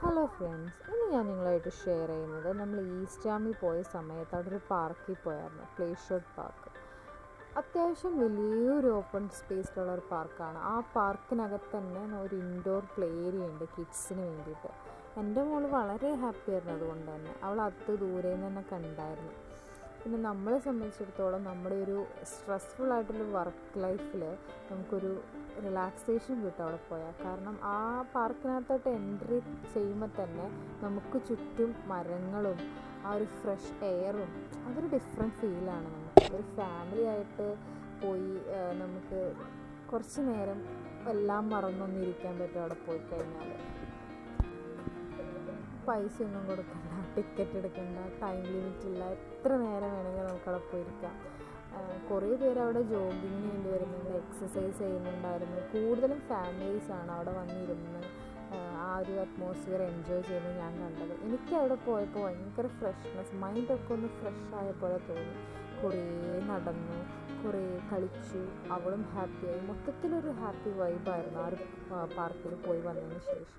Hello friends, ഇന്ന് ഞാൻ നിങ്ങളായിട്ട് ഷെയർ ചെയ്യുന്നത് നമ്മൾ ഈസ്റ്റാമിൽ പോയ സമയത്ത് അവിടെ ഒരു പാർക്കിൽ പോയായിരുന്നു, പ്ലേഷോട്ട് പാർക്ക്. അത്യാവശ്യം വലിയൊരു ഓപ്പൺ സ്പേസിലുള്ള ഒരു പാർക്കാണ്. ആ പാർക്കിനകത്ത് തന്നെ ഒരു ഇൻഡോർ പ്ലേ ഏരിയ ഉണ്ട് കിഡ്സിന് വേണ്ടിയിട്ട്. എൻ്റെ മോള് വളരെ ഹാപ്പി ആയിരുന്നു, അതുകൊണ്ട് തന്നെ അവൾ അത് ദൂരെ നിന്ന് തന്നെ കണ്ടായിരുന്നു. പിന്നെ നമ്മളെ സംബന്ധിച്ചിടത്തോളം നമ്മുടെ ഒരു സ്ട്രെസ്ഫുൾ ആയിട്ടുള്ള വർക്ക് ലൈഫിൽ നമുക്കൊരു റിലാക്സേഷൻ കിട്ടും അവിടെ പോയാൽ. കാരണം ആ പാർക്കിനകത്തോട്ട് എൻട്രി ചെയ്യുമ്പോൾ തന്നെ നമുക്ക് ചുറ്റും മരങ്ങളും ആ ഒരു ഫ്രഷ് എയറും അതൊരു ഡിഫറെൻറ്റ് ഫീലാണ്. നമുക്ക് ഒരു ഫാമിലി ആയിട്ട് പോയി നമുക്ക് കുറച്ച് നേരം എല്ലാം മറന്നൊന്നിരിക്കാൻ പറ്റും അവിടെ പോയി കഴിഞ്ഞാൽ. പൈസ ഒന്നും കൊടുക്കണ്ട, ടിക്കറ്റ് എടുക്കണ്ട, ടൈം ലിമിറ്റ് ഇല്ല, എത്ര നേരം വേണമെങ്കിൽ നമുക്കവിടെ പോയിരിക്കാം. കുറേ പേര് അവിടെ ജോഗിങ്ങിന് വേണ്ടി വരുന്നുണ്ട്, എക്സസൈസ് ചെയ്യുന്നുണ്ടായിരുന്നു. കൂടുതലും ഫാമിലീസാണ് അവിടെ വന്നിരുന്ന് ആ ഒരു അറ്റ്മോസ്ഫിയർ എൻജോയ് ചെയ്യുന്നത് ഞാൻ കണ്ടത്. എനിക്ക് അവിടെ പോയപ്പോൾ ഭയങ്കര ഫ്രഷ്നെസ്, മൈൻഡൊക്കെ ഒന്ന് ഫ്രഷ് ആയ പോലെ തോന്നി. കുറേ നടന്നു, കുറേ കളിച്ചു, അവളും ഹാപ്പിയായി. മൊത്തത്തിലൊരു ഹാപ്പി വൈബായിരുന്നു ആ ഒരു പാർക്കിൽ പോയി വന്നതിന് ശേഷം.